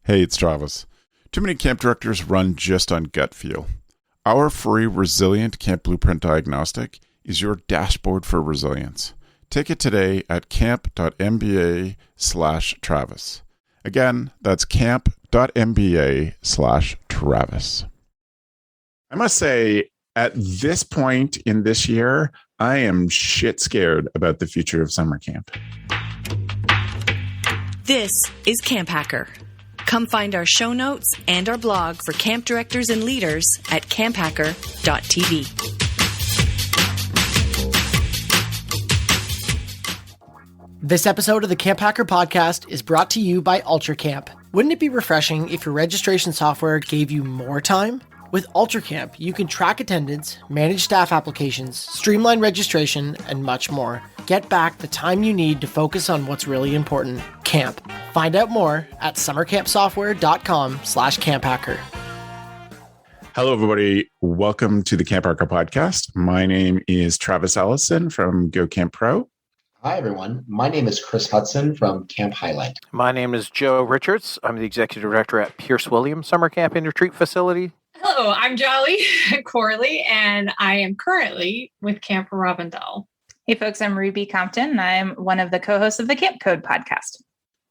Hey, it's Travis. Too many camp directors run just on gut feel. Our free Resilient Camp Blueprint Diagnostic is your dashboard for resilience. Take it today at camp.mba/Travis. Again, that's camp.mba/Travis. I must say, at this point in this year, I am shit scared about the future of summer camp. This is CampHacker. Come find our show notes and our blog for camp directors and leaders at camphacker.tv. This episode of the CampHacker podcast is brought to you by UltraCamp. Wouldn't it be refreshing if your registration software gave you more time? With UltraCamp, you can track attendance, manage staff applications, streamline registration, and much more. Get back the time you need to focus on what's really important, camp. Find out more at summercampsoftware.com/camphacker. Hello, everybody. Welcome to the CampHacker podcast. My name is Travis Allison from Go Camp Pro. Hi, everyone. My name is Chris Hudson from Camp Highlight. My name is Joe Richards. I'm the Executive Director at Pierce Williams Summer Camp and Retreat Facility. Hello, I'm Jolly Corley, and I am currently with Camp Robindel. Hey, folks, I'm Ruby Compton, and I'm one of the co-hosts of the Camp Code podcast.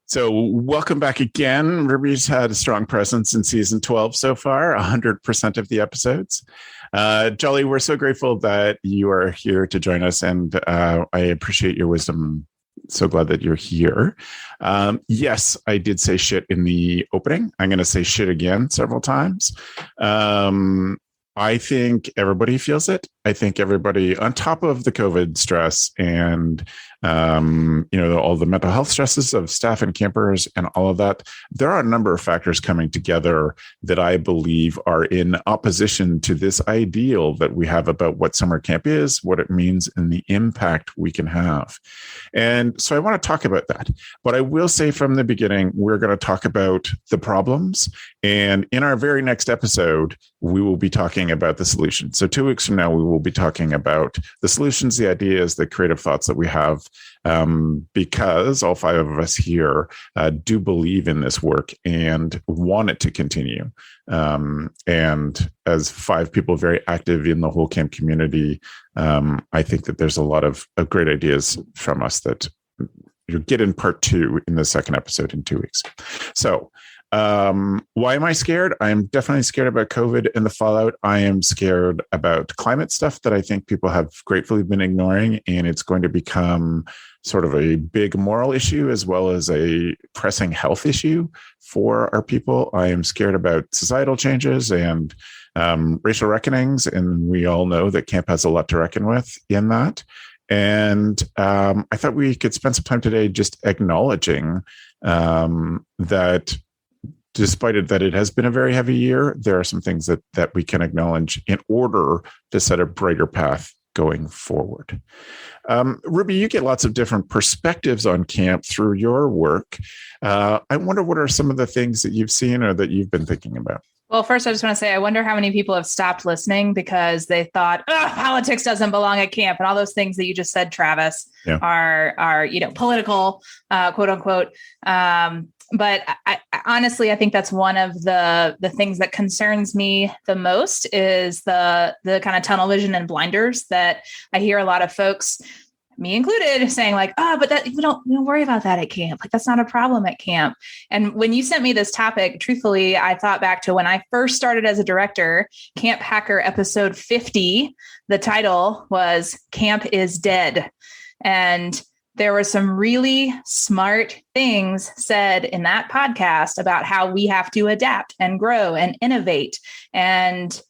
So welcome back again. Ruby's had a strong presence in season 12 so far, 100% of the episodes. Jolly, we're so grateful that you are here to join us, and I appreciate your wisdom. So glad that you're here. Yes, I did say shit in the opening. I'm going to say shit again several times. I think everybody feels it. I think everybody, on top of the COVID stress and all the mental health stresses of staff and campers and all of that, there are a number of factors coming together that I believe are in opposition to this ideal that we have about what summer camp is, what it means, and the impact we can have. And so I want to talk about that. But I will say from the beginning, we're going to talk about the problems. And in our very next episode, we will be talking about the solutions. So 2 weeks from now, we will be talking about the solutions, the ideas, the creative thoughts that we have, because all 5 of us here do believe in this work and want it to continue. And as 5 people very active in the whole camp community, I think that there's a lot of great ideas from us that you'll get in part 2 in the second episode in 2 weeks. So why am I scared? I am definitely scared about COVID and the fallout. I am scared about climate stuff that I think people have gratefully been ignoring, and it's going to become sort of a big moral issue as well as a pressing health issue for our people. I am scared about societal changes and racial reckonings, and we all know that camp has a lot to reckon with in that. And I thought we could spend some time today just acknowledging that despite it that it has been a very heavy year, there are some things that we can acknowledge in order to set a brighter path going forward. Ruby, you get lots of different perspectives on camp through your work. I wonder what are some of the things that you've seen or that you've been thinking about? Well, first, I just want to say, I wonder how many people have stopped listening because they thought, politics doesn't belong at camp. And all those things that you just said, Travis, are political, quote unquote. But I honestly, I think that's one of the things that concerns me the most is the kind of tunnel vision and blinders that I hear a lot of folks, me included, saying like, but that we don't worry about that at camp. Like, that's not a problem at camp. And when you sent me this topic, truthfully, I thought back to when I first started as a director, CampHacker episode 50, the title was Camp is Dead. And there were some really smart things said in that podcast about how we have to adapt and grow and innovate. And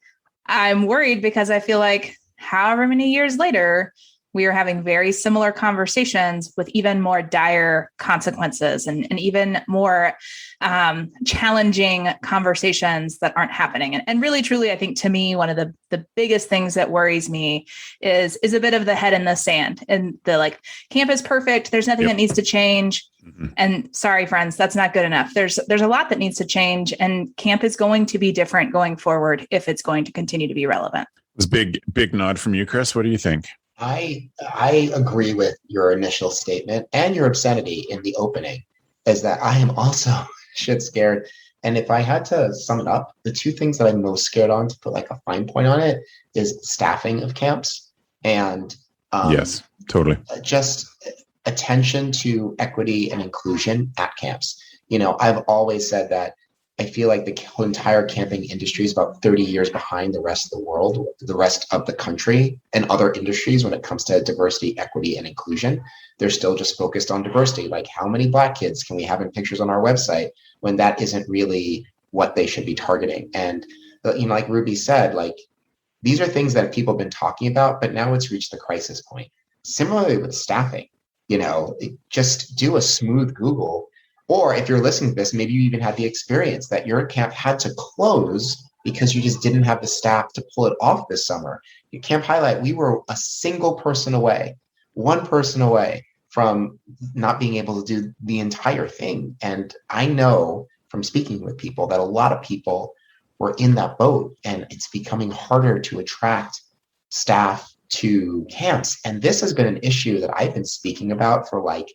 I'm worried because I feel like however many years later, we are having very similar conversations with even more dire consequences and even more challenging conversations that aren't happening. And really, truly, I think to me, one of the biggest things that worries me is a bit of the head in the sand and the like, camp is perfect. There's nothing that needs to change. Mm-hmm. And sorry, friends, that's not good enough. There's a lot that needs to change, and camp is going to be different going forward if it's going to continue to be relevant. It was big nod from you, Chris. What do you think? I agree with your initial statement and your obscenity in the opening, is that I am also shit scared And if I had to sum it up, the two things that I'm most scared on, to put like a fine point on it, is staffing of camps and yes, totally. just attention to equity and inclusion at camps. I've always said that I feel like the whole entire camping industry is about 30 years behind the rest of the world, the rest of the country, and other industries when it comes to diversity, equity, and inclusion. They're still just focused on diversity. Like, how many Black kids can we have in pictures on our website, when that isn't really what they should be targeting? And, like Ruby said, like, these are things that people have been talking about, but now it's reached the crisis point. Similarly with staffing, just do a smooth Google. Or if you're listening to this, maybe you even had the experience that your camp had to close because you just didn't have the staff to pull it off this summer. At Camp Highlight, we were a single person away, one person away from not being able to do the entire thing. And I know from speaking with people that a lot of people were in that boat, and it's becoming harder to attract staff to camps. And this has been an issue that I've been speaking about for like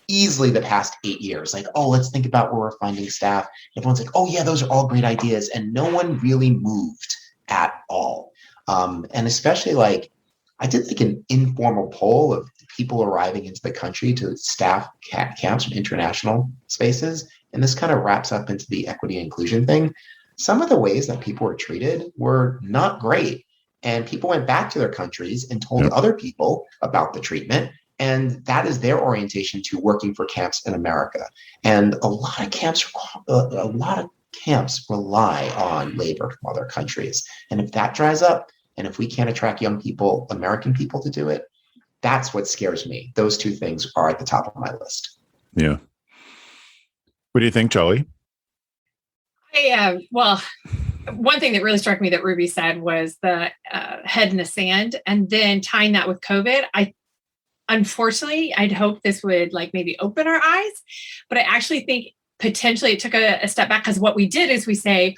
easily the past 8 years. Like, oh, let's think about where we're finding staff. Everyone's like, oh yeah, those are all great ideas. And no one really moved at all. And especially like, I did like an informal poll of people arriving into the country to staff camps from international spaces. And this kind of wraps up into the equity and inclusion thing. Some of the ways that people were treated were not great. And people went back to their countries and told other people about the treatment. And that is their orientation to working for camps in America. And a lot of camps rely on labor from other countries. And if that dries up, and if we can't attract young people, American people, to do it, that's what scares me. Those two things are at the top of my list. Yeah. What do you think, Jolly? Well, one thing that really struck me that Ruby said was the head in the sand, and then tying that with COVID. Unfortunately, I'd hope this would like maybe open our eyes, but I actually think potentially it took a step back, because what we did is we say,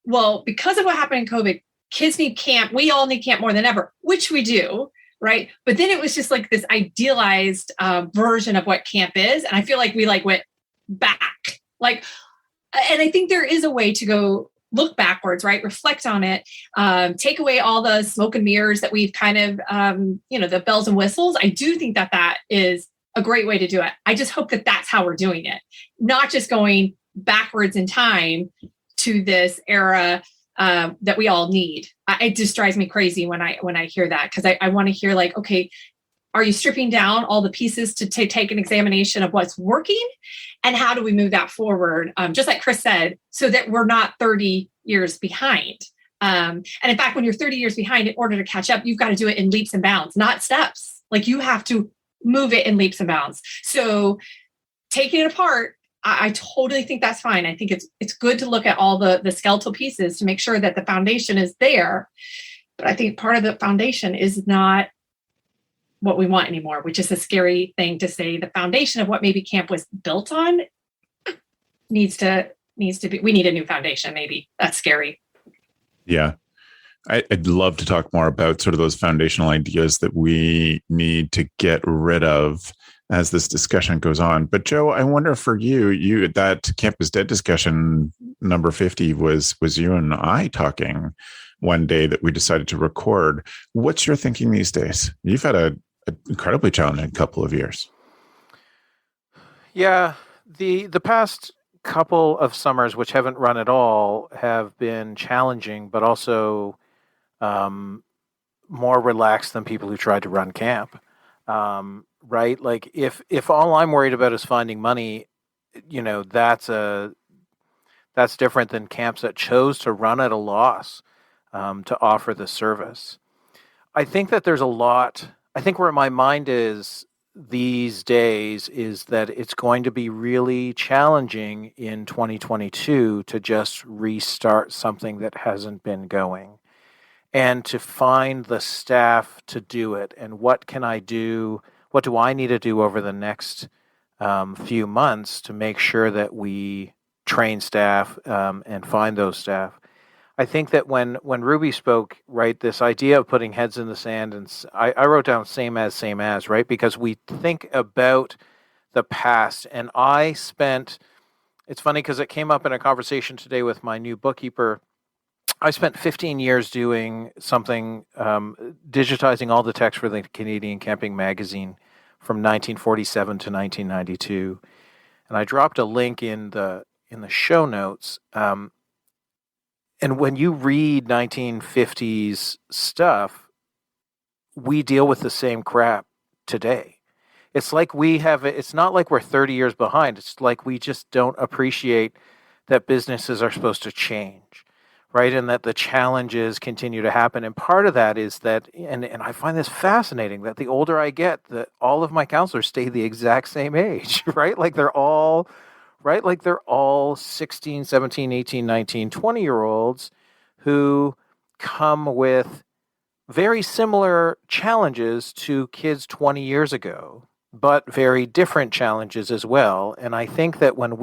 well, because of what happened in COVID, kids need camp. We all need camp more than ever, which we do, right? But then it was just like this idealized version of what camp is. And I feel like we like went back, like, and I think there is a way to go look backwards, right? Reflect on it, take away all the smoke and mirrors that we've kind of, the bells and whistles. I do think that that is a great way to do it. I just hope that that's how we're doing it, not just going backwards in time to this era that we all need. It just drives me crazy when I hear that, because I want to hear like, okay, are you stripping down all the pieces to take an examination of what's working? And how do we move that forward? Just like Chris said, so that we're not 30 years behind. And in fact, when you're 30 years behind, in order to catch up, you've got to do it in leaps and bounds, not steps. Like, you have to move it in leaps and bounds. So taking it apart, I totally think that's fine. I think it's good to look at all the skeletal pieces to make sure that the foundation is there. But I think part of the foundation is not what we want anymore, which is a scary thing to say. The foundation of what maybe camp was built on needs to be, we need a new foundation. Maybe that's scary. Yeah. I'd love to talk more about sort of those foundational ideas that we need to get rid of as this discussion goes on. But Joe, I wonder for you that Camp is Dead discussion number 50 was you and I talking one day that we decided to record. What's your thinking these days? You've had an incredibly challenging couple of years. Yeah, the past couple of summers, which haven't run at all, have been challenging, but also more relaxed than people who tried to run camp. Right? Like if all I'm worried about is finding money, that's different than camps that chose to run at a loss to offer the service. I think that there's a lot. I think where my mind is these days is that it's going to be really challenging in 2022 to just restart something that hasn't been going, and to find the staff to do it. And what can I do? What do I need to do over the next few months to make sure that we train staff and find those staff? I think that when Ruby spoke, right, this idea of putting heads in the sand, and I wrote down same as, right? Because we think about the past, and I spent It's funny because it came up in a conversation today with my new bookkeeper. I spent 15 years doing something, digitizing all the text for the Canadian Camping Magazine from 1947 to 1992. And I dropped a link in the show notes. And when you read 1950s stuff, we deal with the same crap today. It's like it's not like we're 30 years behind. It's like we just don't appreciate that businesses are supposed to change, right? And that the challenges continue to happen. And part of that is that, and I find this fascinating, that the older I get, that all of my counselors stay the exact same age, right? Like they're all 16, 17, 18, 19, 20-year-olds who come with very similar challenges to kids 20 years ago, but very different challenges as well. And I think that when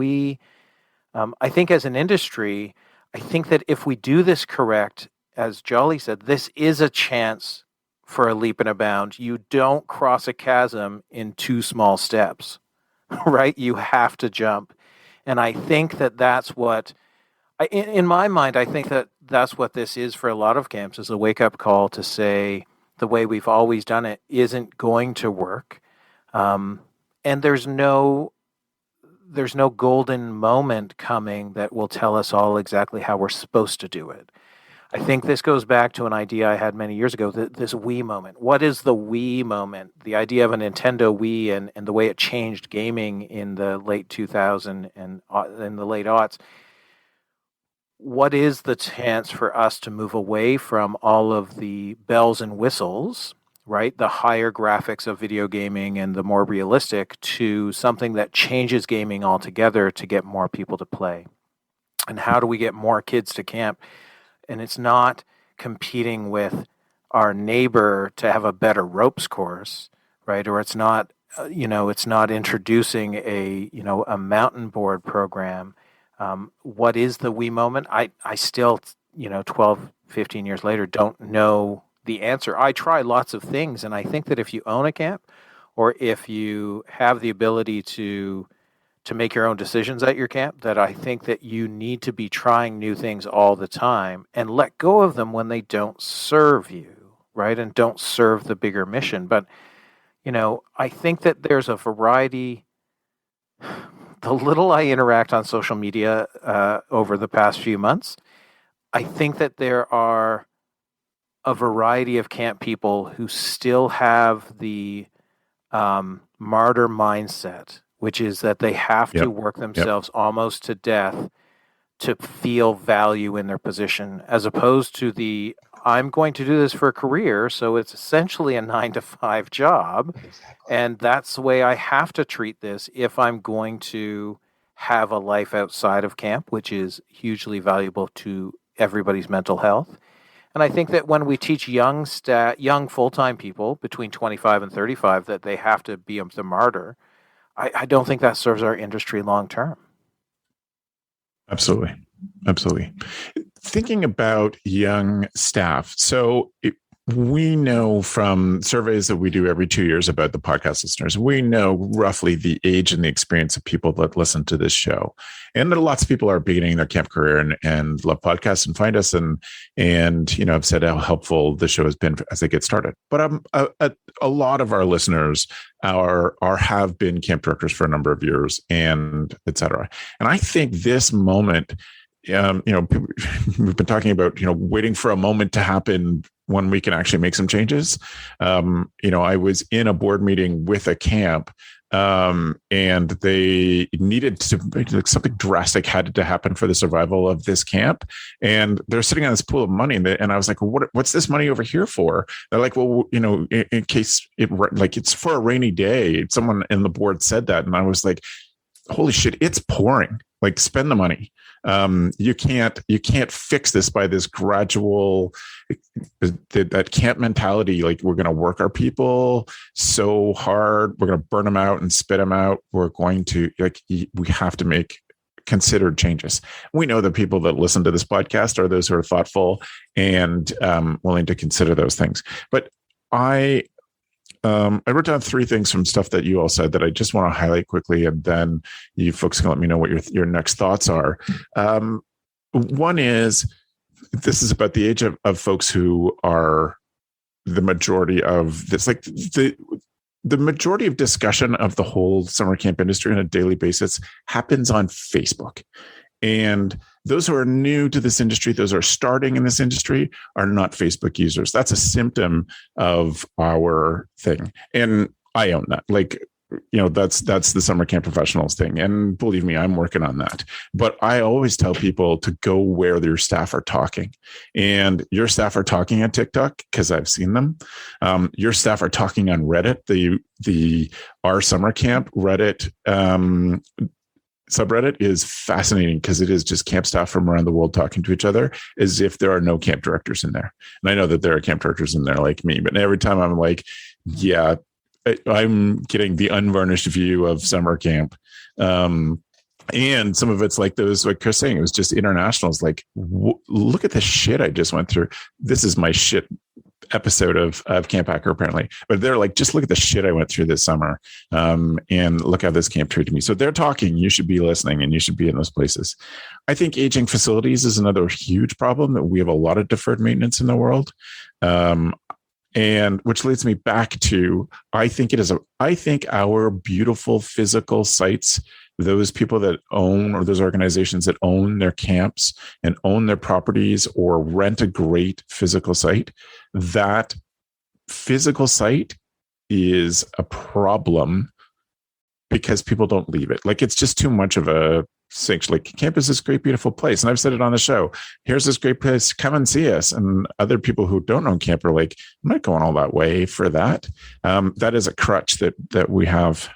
I think as an industry, I think that if we do this correct, as Jolly said, this is a chance for a leap and a bound. You don't cross a chasm in 2 small steps, right? You have to jump. And I think that that's what, in my mind, I think that that's what this is for a lot of camps, is a wake-up call to say the way we've always done it isn't going to work. And there's no golden moment coming that will tell us all exactly how we're supposed to do it. I think this goes back to an idea I had many years ago, this Wii moment. What is the Wii moment? The idea of a Nintendo Wii and the way it changed gaming in the late 2000s and in the late aughts. What is the chance for us to move away from all of the bells and whistles, right? The higher graphics of video gaming and the more realistic, to something that changes gaming altogether to get more people to play? And how do we get more kids to camp? And it's not competing with our neighbor to have a better ropes course, right? Or it's not, it's not introducing a mountain board program. What is the Wii moment? I still, 12, 15 years later, don't know the answer. I try lots of things, and I think that if you own a camp, or if you have the ability to make your own decisions at your camp, that I think that you need to be trying new things all the time and let go of them when they don't serve you, right? And don't serve the bigger mission. But, I think that there's a variety. The little I interact on social media over the past few months, I think that there are a variety of camp people who still have the martyr mindset, which is that they have to work themselves almost to death to feel value in their position, as opposed to the, I'm going to do this for a career, so it's essentially a 9-to-5 job. Exactly. And that's the way I have to treat this if I'm going to have a life outside of camp, which is hugely valuable to everybody's mental health. And I think that when we teach young full-time people between 25 and 35 that they have to be the martyr, I don't think that serves our industry long-term. Absolutely. Absolutely. Thinking about young staff. So we know from surveys that we do every 2 years about the podcast listeners, we know roughly the age and the experience of people that listen to this show. And lots of people are beginning their camp career and love podcasts and find us and have said how helpful the show has been as they get started. But a lot of our listeners have been camp directors for a number of years, and et cetera. And I think this moment, we've been talking about, waiting for a moment to happen when we can actually make some changes. I was in a board meeting with a camp, and they needed something drastic had to happen for the survival of this camp. And they're sitting on this pool of money. And I was like, what's this money over here for? They're like, well, in case it's for a rainy day. Someone in the board said that. And I was like, holy shit, it's pouring. Like, spend the money. You can't fix this by this gradual, that camp mentality. Like, we're going to work our people so hard. We're going to burn them out and spit them out. We're going to, we have to make considered changes. We know that people that listen to this podcast are those who are thoughtful and willing to consider those things. But I wrote down 3 things from stuff that you all said that I just want to highlight quickly, and then you folks can let me know what your next thoughts are. One is, this is about the age of folks who are the majority of this, like the majority of discussion of the whole summer camp industry on a daily basis happens on Facebook. And those who are new to this industry, those who are starting in this industry, are not Facebook users. That's a symptom of our thing. And I own that. Like, that's the summer camp professionals thing. And believe me, I'm working on that. But I always tell people to go where your staff are talking. And your staff are talking on TikTok, because I've seen them. Your staff are talking on Reddit, the Our Summer Camp Reddit subreddit is fascinating, because it is just camp staff from around the world talking to each other as if there are no camp directors in there. And I know that there are camp directors in there like me, but every time I'm like, yeah, I'm getting the unvarnished view of summer camp. And some of it's like those, like Chris saying, it was just internationals. Like, look at the shit I just went through. This is my shit episode of CampHacker, apparently. But they're like, just look at the shit I went through this summer. And look how this camp treated me. So they're talking, you should be listening, and you should be in those places. I think aging facilities is another huge problem, that we have a lot of deferred maintenance in the world. And which leads me back to, I think our beautiful physical sites, those people that own, or those organizations that own their camps and own their properties or rent a great physical site, that physical site is a problem because people don't leave it. Like, it's just too much of a cinch. Like, camp is this great, beautiful place. And I've said it on the show, here's this great place, come and see us. And other people who don't own camp are like, I'm not going all that way for that. That is a crutch that we have,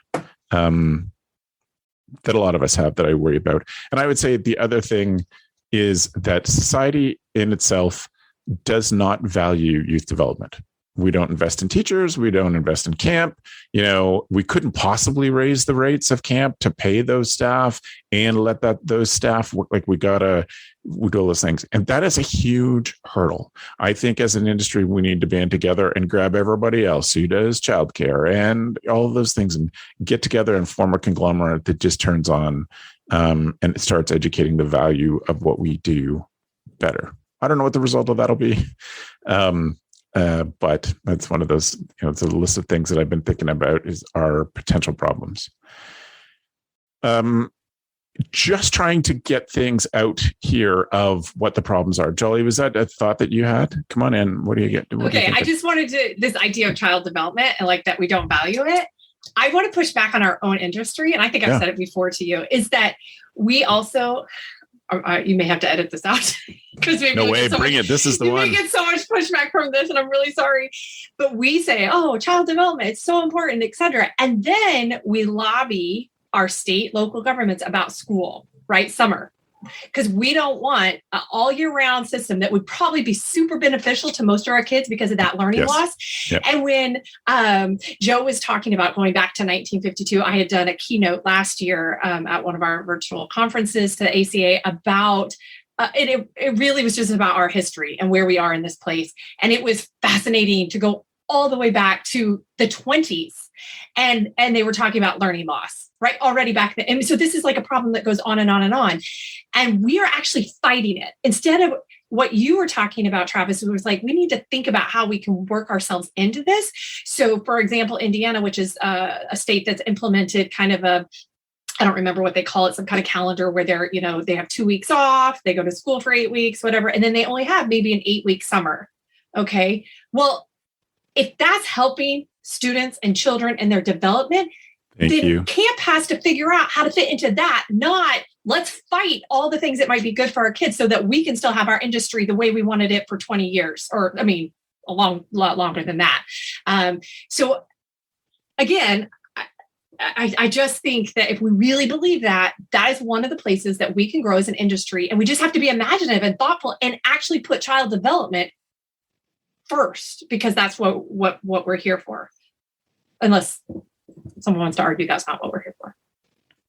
that a lot of us have, that I worry about. And I would say the other thing is that society in itself does not value youth development. We don't invest in teachers. We don't invest in camp. We couldn't possibly raise the rates of camp to pay those staff and let those staff work. Like, we do all those things. And that is a huge hurdle. I think as an industry, we need to band together and grab everybody else who does childcare and all of those things and get together and form a conglomerate that just turns on and it starts educating the value of what we do better. I don't know what the result of that'll be. But that's one of those, it's a list of things that I've been thinking about is our potential problems. Just trying to get things out here of what the problems are. Jolly, was that a thought that you had? Come on in. What do you get? Okay, I just wanted to, this idea of child development and like that we don't value it. I want to push back on our own industry. And I think I've said it before to you, is that we also, you may have to edit this out. No way, bring it. This is the one. We get so much pushback from this, and I'm really sorry. But we say, oh, child development, it's so important, et cetera. And then we lobby our state, local governments about school, right? Summer. Because we don't want an all year round system that would probably be super beneficial to most of our kids because of that learning loss. Yep. And when Joe was talking about going back to 1952, I had done a keynote last year at one of our virtual conferences to the ACA about it really was just about our history and where we are in this place. And it was fascinating to go all the way back to the 20s. And they were talking about learning loss, right? Already back then. And so this is like a problem that goes on and on and on. And we are actually fighting it. Instead of what you were talking about, Travis, it was like, we need to think about how we can work ourselves into this. So for example, Indiana, which is a state that's implemented kind of I don't remember what they call it, some kind of calendar where they're, they have 2 weeks off, they go to school for 8 weeks, whatever. And then they only have maybe an 8-week summer. Okay. Well, if that's helping students and children and their development, camp has to figure out how to fit into that, not let's fight all the things that might be good for our kids so that we can still have our industry the way we wanted it for 20 years, or, a lot longer than that. So again, I just think that if we really believe that is one of the places that we can grow as an industry, and we just have to be imaginative and thoughtful and actually put child development first, because that's what we're here for. Unless someone wants to argue that's not what we're here for.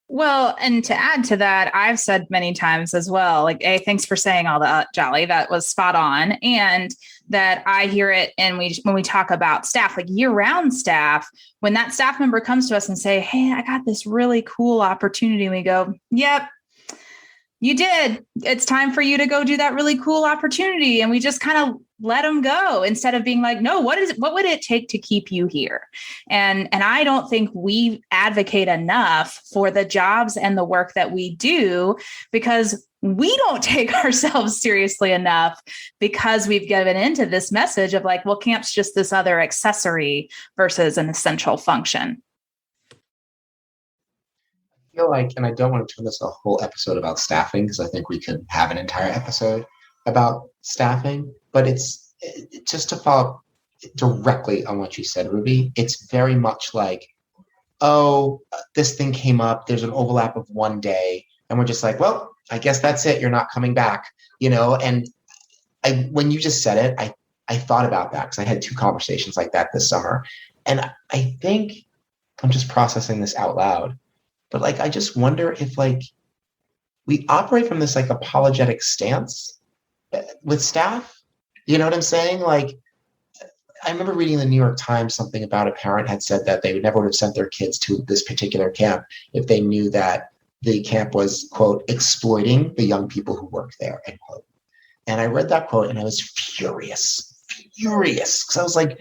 Well, and to add to that, I've said many times as well, like, hey, thanks for saying all that, Jolly. That was spot on. And that I hear it, and when we talk about staff, like year-round staff, when that staff member comes to us and say, hey, I got this really cool opportunity, and we go, yep, you did. It's time for you to go do that really cool opportunity. And we just kind of let them go instead of being like, no, what would it take to keep you here? And I don't think we advocate enough for the jobs and the work that we do, because we don't take ourselves seriously enough, because we've given into this message of like, well, camp's just this other accessory versus an essential function. I feel like, and I don't want to turn this a whole episode about staffing, because I think we could have an entire episode about staffing, but it's just to follow up directly on what you said, Ruby. It's very much like, oh, this thing came up, there's an overlap of one day, and we're just like, well, I guess that's it, you're not coming back, and when you just said it, I thought about that, because I had 2 conversations like that this summer, and I think I'm just processing this out loud, but like, I just wonder if like we operate from this like apologetic stance with staff. You know what I'm saying? Like, I remember reading in the New York Times something about a parent had said that they would never would have sent their kids to this particular camp if they knew that the camp was, quote, exploiting the young people who work there, end quote. And I read that quote and I was furious, because I was like,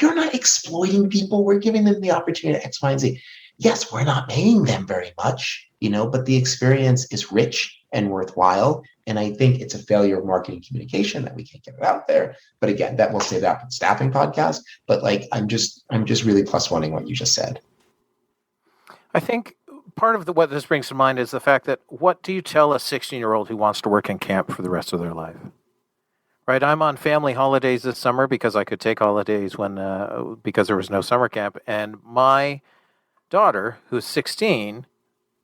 we're not exploiting people. We're giving them the opportunity to X, Y, and Z. Yes, we're not paying them very much, but the experience is rich and worthwhile. And I think it's a failure of marketing communication that we can't get it out there. But again, that we'll say that for the staffing podcast. But like, I'm just really plus oneing what you just said. I think part of what this brings to mind is the fact that what do you tell a 16-year-old who wants to work in camp for the rest of their life? Right, I'm on family holidays this summer because I could take holidays because there was no summer camp, and my daughter, who's 16,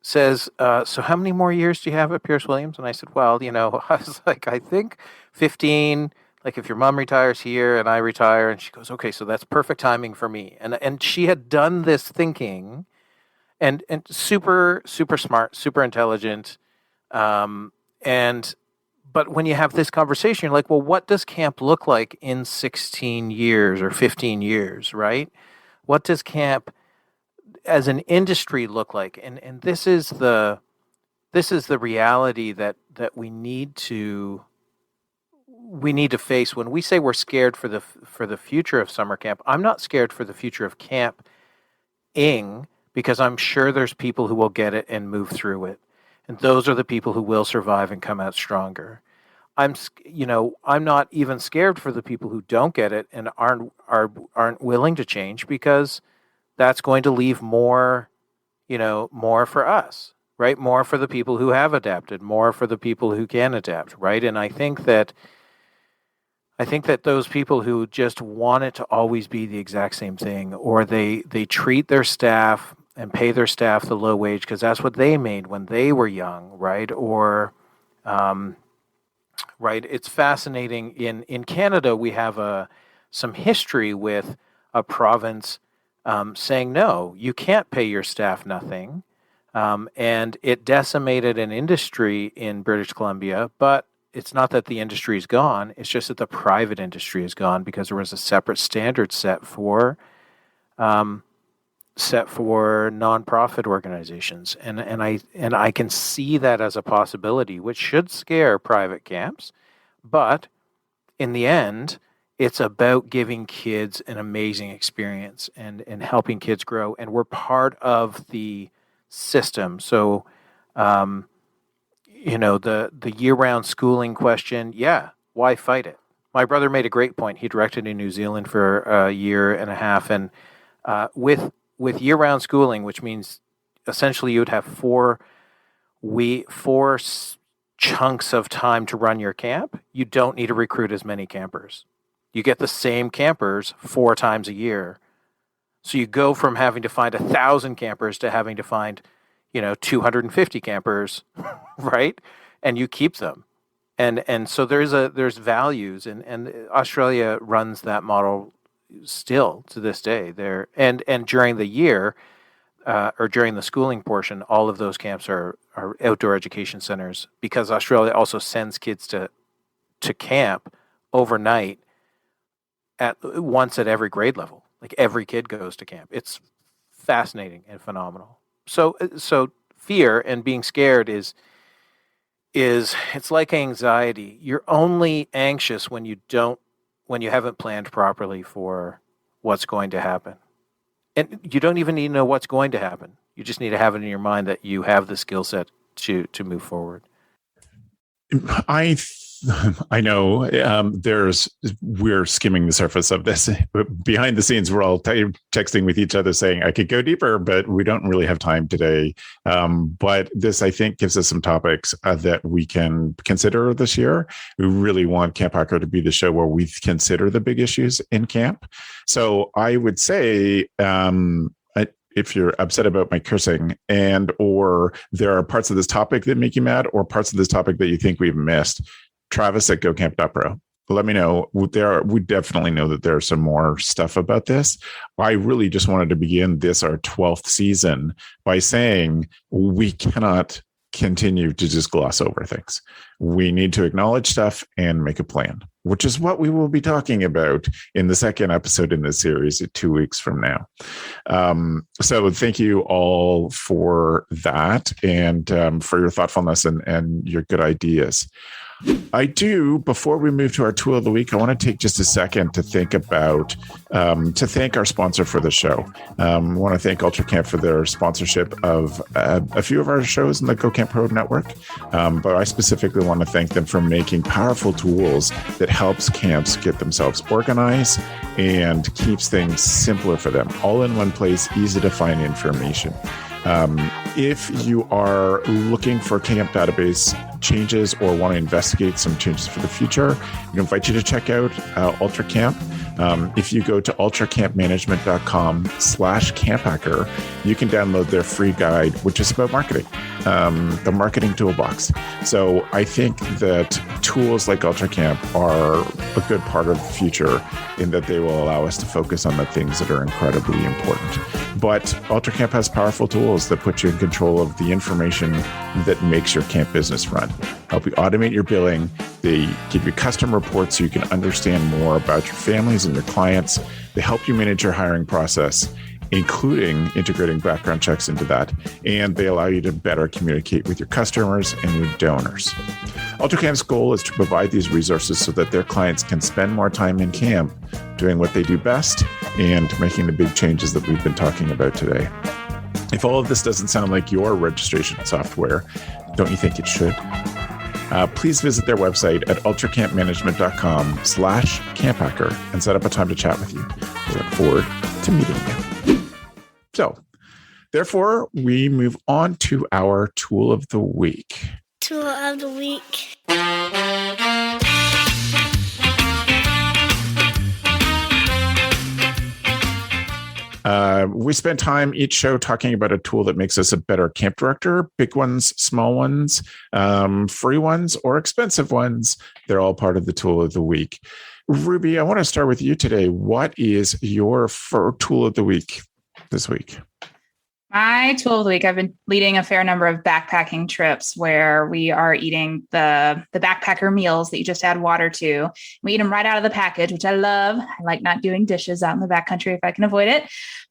says, so how many more years do you have at Pierce Williams? And I said, well, I was like, I think 15, like if your mom retires here and I retire. And she goes, okay, so that's perfect timing for me. And she had done this thinking, and super, super smart, super intelligent. But when you have this conversation, you're like, well, what does camp look like in 16 years or 15 years, right? What does camp as an industry look like? And this is the reality that we need to face when we say we're scared for the future of summer camp. I'm not scared for the future of camping, because I'm sure there's people who will get it and move through it, and those are the people who will survive and come out stronger. I'm not even scared for the people who don't get it and aren't willing to change, because that's going to leave more for us, right? More for the people who have adapted, more for the people who can adapt, right? And I think that those people who just want it to always be the exact same thing, or they treat their staff and pay their staff the low wage because that's what they made when they were young, right? Or, right? It's fascinating. In Canada, we have some history with a province saying, no, you can't pay your staff nothing. And it decimated an industry in British Columbia, but it's not that the industry is gone. It's just that the private industry is gone because there was a separate standard set for nonprofit organizations. And I can see that as a possibility, which should scare private camps. But in the end, it's about giving kids an amazing experience and helping kids grow. And we're part of the system. So, the year-round schooling question, yeah, why fight it? My brother made a great point. He directed in New Zealand for a year and a half. And with year-round schooling, which means essentially you would have four chunks of time to run your camp, you don't need to recruit as many campers. You get the same campers 4 times a year. So you go from having to find 1,000 campers to having to find, 250 campers, right? And you keep them. And so there's values, and Australia runs that model still to this day there. And during the year, or during the schooling portion, all of those camps are outdoor education centers, because Australia also sends kids to camp overnight once at every grade level. Like every kid goes to camp. It's fascinating and phenomenal. So fear and being scared is it's like anxiety. You're only anxious when you haven't planned properly for what's going to happen. And you don't even need to know what's going to happen. You just need to have it in your mind that you have the skill set to move forward. I know we're skimming the surface of this. Behind the scenes, we're all texting with each other saying, I could go deeper, but we don't really have time today. But this, I think, gives us some topics that we can consider this year. We really want CampHacker to be the show where we consider the big issues in camp. So I would say, if you're upset about my cursing or there are parts of this topic that make you mad or parts of this topic that you think we've missed, Travis at GoCamp.pro. Let me know. We definitely know that there's some more stuff about this. I really just wanted to begin our 12th season by saying we cannot continue to just gloss over things. We need to acknowledge stuff and make a plan, which is what we will be talking about in the second episode in this series 2 weeks from now. So thank you all for that and for your thoughtfulness and your good ideas. Before we move to our tool of the week, I want to take just a second to thank our sponsor for the show. I want to thank UltraCamp for their sponsorship of a few of our shows in the GoCamp Pro network. But I specifically want to thank them for making powerful tools that helps camps get themselves organized and keeps things simpler for them. All in one place, easy to find information. If you are looking for camp database changes or want to investigate some changes for the future, we invite you to check out UltraCamp. If you go to ultracamp.com/CampHacker, you can download their free guide, which is about marketing, the marketing toolbox. So I think that tools like UltraCamp are a good part of the future in that they will allow us to focus on the things that are incredibly important. But UltraCamp has powerful tools that put you in control of the information that makes your camp business run. Help you automate your billing. They give you custom reports so you can understand more about your families and your clients. They help you manage your hiring process, including integrating background checks into that. And they allow you to better communicate with your customers and your donors. UltraCamp's goal is to provide these resources so that their clients can spend more time in camp doing what they do best and making the big changes that we've been talking about today. If all of this doesn't sound like your registration software, don't you think it should? Please visit their website at ultracampmanagement.com/CampHacker and set up a time to chat with you. We look forward to meeting you. So, therefore, we move on to our tool of the week. Tool of the week. We spend time each show talking about a tool that makes us a better camp director. Big ones, small ones, free ones, or expensive ones. They're all part of the tool of the week. Ruby, I want to start with you today. What is your tool of the week this week? My tool of the week, I've been leading a fair number of backpacking trips where we are eating the backpacker meals that you just add water to. We eat them right out of the package, which I love. I like not doing dishes out in the backcountry if I can avoid it.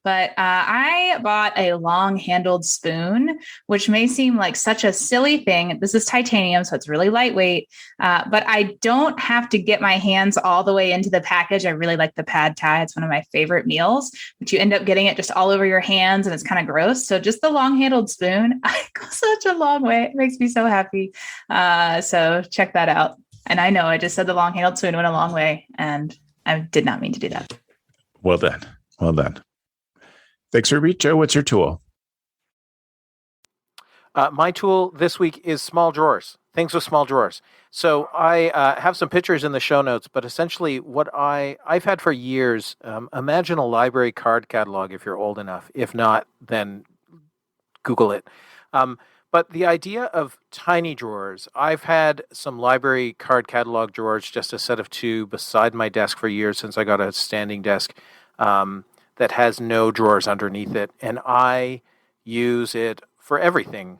But I bought a long-handled spoon, which may seem like such a silly thing. This is titanium, so it's really lightweight. But I don't have to get my hands all the way into the package. I really like the pad thai. It's one of my favorite meals, but you end up getting it just all over your hands and it's kind of gross. So just the long-handled spoon, I go such a long way. It makes me so happy. So check that out. And I know I just said the long-handled spoon went a long way, and I did not mean to do that. Well done. Well done. Thanks, Ruby. Joe, what's your tool? My tool this week is small drawers, things with small drawers. So I have some pictures in the show notes, but essentially what I've had for years, imagine a library card catalog if you're old enough. If not, then Google it. But the idea of tiny drawers, I've had some library card catalog drawers, just a set of two beside my desk for years since I got a standing desk that has no drawers underneath it. And I use it for everything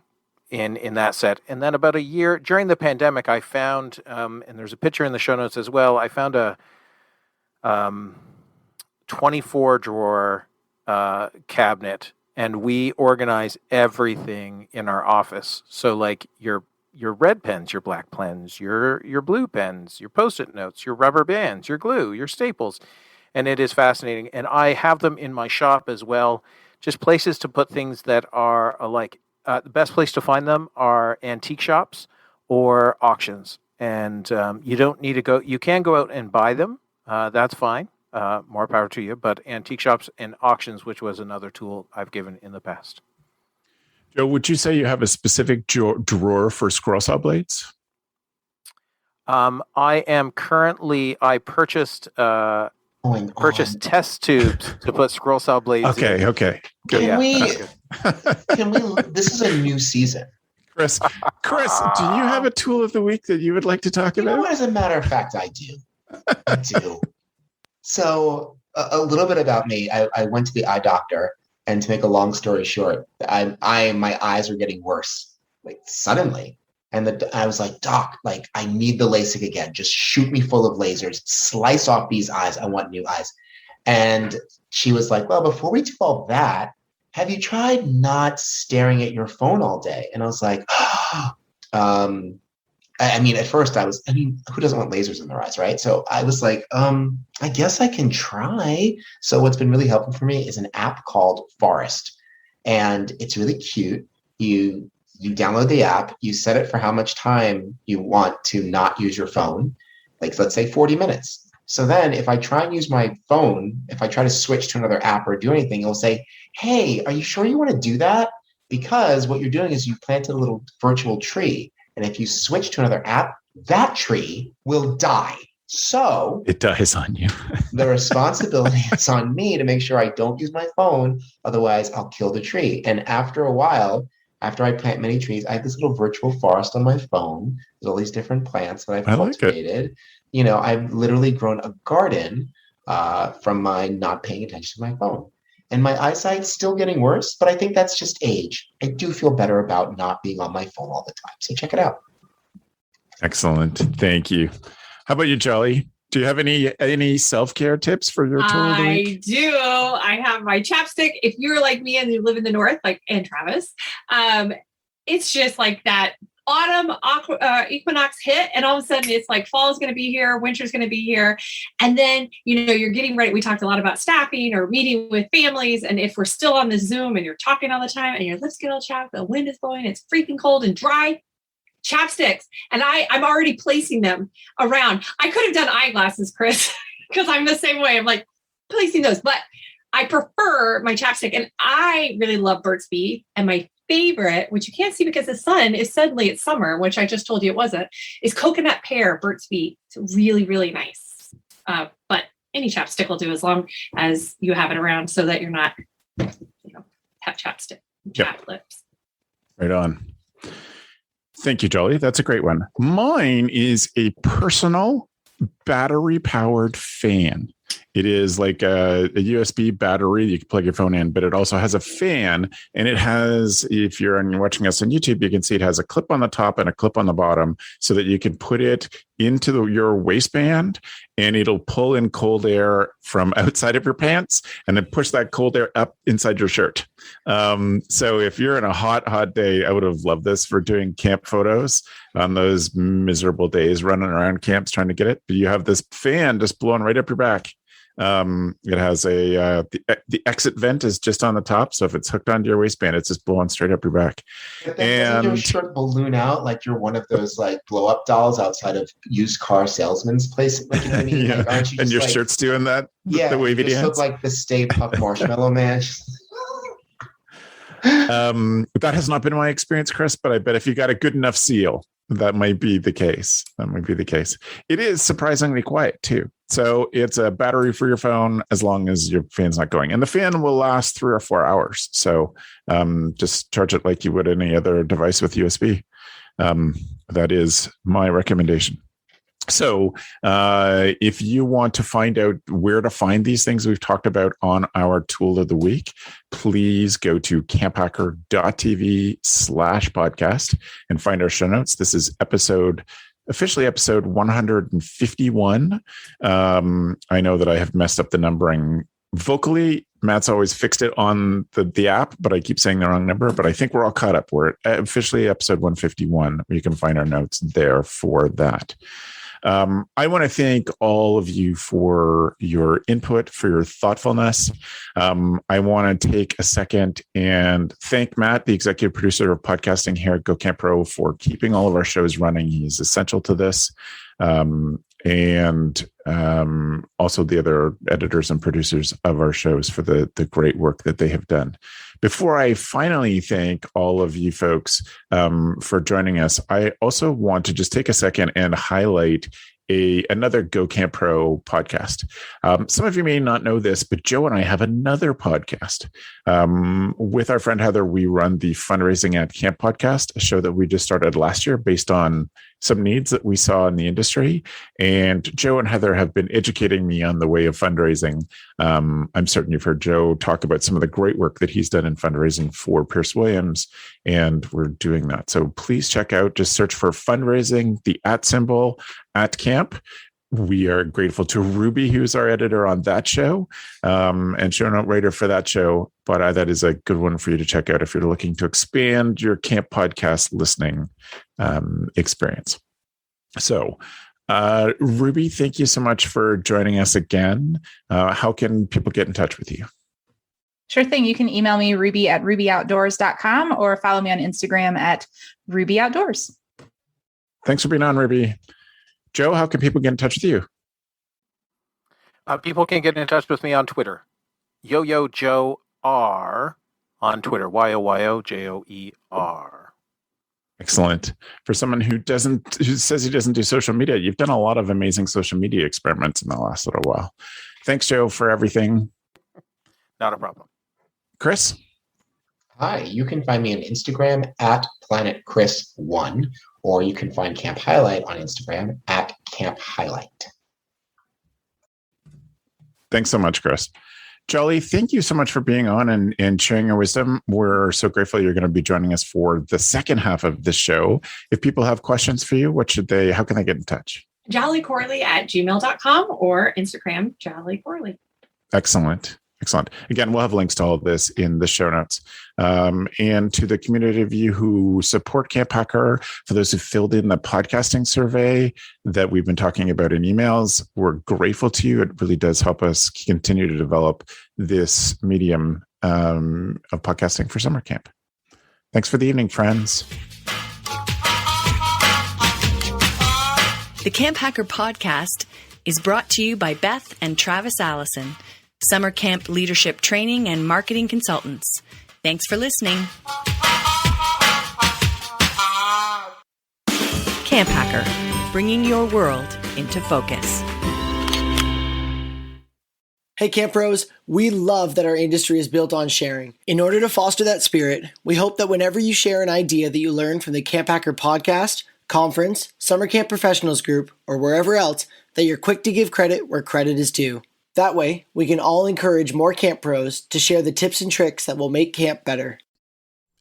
in that set. And then about a year during the pandemic, I found, and there's a picture in the show notes as well, I found a 24 drawer cabinet, and we organize everything in our office. So like your red pens, your black pens, your blue pens, your Post-it notes, your rubber bands, your glue, your staples. And it is fascinating. And I have them in my shop as well, just places to put things that are alike. The best place to find them are antique shops or auctions. And you don't need to go, you can go out and buy them. That's fine. More power to you. But antique shops and auctions, which was another tool I've given in the past. Joe, would you say you have a specific drawer for squirrel saw blades? I purchased test tubes to put squirrel saw blades in. Okay. Good. Can we, this is a new season. Chris, do you have a tool of the week that you would like to talk about? As a matter of fact, I do. So a little bit about me. I went to the eye doctor, and to make a long story short, my eyes were getting worse, like suddenly. And I was like, Doc, like I need the LASIK again. Just shoot me full of lasers, slice off these eyes. I want new eyes. And she was like, well, before we do all that, have you tried not staring at your phone all day? And I was like, at first who doesn't want lasers in their eyes, right? So I was like, I guess I can try. So what's been really helpful for me is an app called Forest. And it's really cute. You download the app, you set it for how much time you want to not use your phone, like let's say 40 minutes. So then if I try and use my phone, if I try to switch to another app or do anything, it'll say, hey, are you sure you want to do that? Because what you're doing is you planted a little virtual tree. And if you switch to another app, that tree will die. So it dies on you. The responsibility is on me to make sure I don't use my phone. Otherwise, I'll kill the tree. And after a while, after I plant many trees, I have this little virtual forest on my phone. There's all these different plants that I've cultivated. I've literally grown a garden from my not paying attention to my phone. And my eyesight's still getting worse, but I think that's just age. I do feel better about not being on my phone all the time. So check it out. Excellent. Thank you. How about you, Jolly? Do you have any self-care tips for your tool of the week? I do. I have my chapstick. If you're like me and you live in the north, and Travis, it's just like that autumn equinox hit, and all of a sudden it's like fall is going to be here, winter's going to be here, and then you're getting ready. We talked a lot about staffing or meeting with families, and if we're still on the Zoom and you're talking all the time and your lips get all chapped, the wind is blowing, it's freaking cold and dry. Chapsticks, and I'm already placing them around. I could have done eyeglasses, Chris, because I'm the same way. I'm like placing those, but I prefer my chapstick, and I really love Burt's Bees. And my favorite, which you can't see because the sun is suddenly it's summer, which I just told you it wasn't, is coconut pear Burt's Bees. It's really, really nice. But any chapstick will do as long as you have it around so that you're not, have chapstick, chapped lips. Right on. Thank you, Jolly. That's a great one. Mine is a personal battery-powered fan. It is like a USB battery. You can plug your phone in, but it also has a fan. And it has, if you're watching us on YouTube, you can see it has a clip on the top and a clip on the bottom so that you can put it into your waistband and it'll pull in cold air from outside of your pants and then push that cold air up inside your shirt. So if you're in a hot day, I would have loved this for doing camp photos on those miserable days running around camps trying to get it. But you have this fan just blowing right up your back. It has the exit vent is just on the top, so if it's hooked onto your waistband, it's just blowing straight up your back. But then doesn't your shirt balloon out like you're one of those like blow up dolls outside of used car salesman's place? Like, you know what I mean? Yeah. Like, aren't you and your like, shirt's doing that. Yeah, the wavy you just dance. look like the Stay Puft Marshmallow Man. That has not been my experience, Chris, but I bet if you got a good enough seal, that might be the case. It is surprisingly quiet too. So it's a battery for your phone as long as your fan's not going. And the fan will last 3 or 4 hours. So just charge it like you would any other device with USB. That is my recommendation. So if you want to find out where to find these things we've talked about on our tool of the week, please go to camphacker.tv/podcast and find our show notes. This is officially episode 151. I know that I have messed up the numbering vocally. Matt's always fixed it on the app, but I keep saying the wrong number. But I think we're all caught up. We're at officially episode 151. You can find our notes there for that. I want to thank all of you for your input, for your thoughtfulness. I want to take a second and thank Matt, the executive producer of podcasting here at GoCamp Pro, for keeping all of our shows running. He's essential to this. And also the other editors and producers of our shows for the great work that they have done. Before I finally thank all of you folks for joining us, I also want to just take a second and highlight another GoCamp Pro podcast. Some of you may not know this, but Joe and I have another podcast. With our friend Heather, we run the Fundraising at Camp podcast, a show that we just started last year based on some needs that we saw in the industry. And Joe and Heather have been educating me on the way of fundraising. I'm certain you've heard Joe talk about some of the great work that he's done in fundraising for Pierce Williams, and we're doing that. So please check out, just search for Fundraising, the @ at Camp. We are grateful to Ruby, who's our editor on that show, and show note writer for that show. But that is a good one for you to check out if you're looking to expand your camp podcast listening experience. So, Ruby, thank you so much for joining us again. How can people get in touch with you? Sure thing. You can email me, ruby@rubyoutdoors.com, or follow me on Instagram at rubyoutdoors. Thanks for being on, Ruby. Joe, how can people get in touch with you? People can get in touch with me on Twitter. Yo Joe R on Twitter. YOYOJOER. Excellent. For someone who says he doesn't do social media, you've done a lot of amazing social media experiments in the last little while. Thanks, Joe, for everything. Not a problem. Chris? Hi, you can find me on Instagram at PlanetChris1, or you can find Camp Highlight on Instagram at Camp Highlight. Thanks so much, Chris. Jolly, thank you so much for being on and sharing your wisdom. We're so grateful you're going to be joining us for the second half of this show. If people have questions for you, how can they get in touch? jollycorley@gmail.com or Instagram, jollycorley. Excellent. Again, we'll have links to all of this in the show notes. And to the community of you who support CampHacker, for those who filled in the podcasting survey that we've been talking about in emails, we're grateful to you. It really does help us continue to develop this medium of podcasting for summer camp. Thanks for the evening, friends. The CampHacker podcast is brought to you by Beth and Travis Allison, summer camp leadership training and marketing consultants. Thanks for listening. CampHacker, bringing your world into focus. Hey, Camp Pros, we love that our industry is built on sharing. In order to foster that spirit, we hope that whenever you share an idea that you learned from the CampHacker podcast, conference, summer camp professionals group, or wherever else, that you're quick to give credit where credit is due. That way, we can all encourage more camp pros to share the tips and tricks that will make camp better.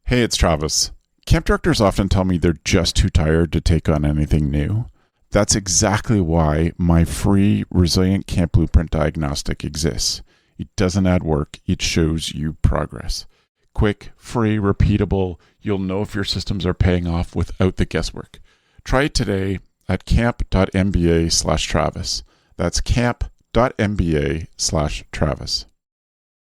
Hey, it's Travis. Camp directors often tell me they're just too tired to take on anything new. That's exactly why my free Resilient Camp Blueprint Diagnostic exists. It doesn't add work, it shows you progress. Quick, free, repeatable, you'll know if your systems are paying off without the guesswork. Try it today at camp.mba/Travis. That's camp.mba/Travis.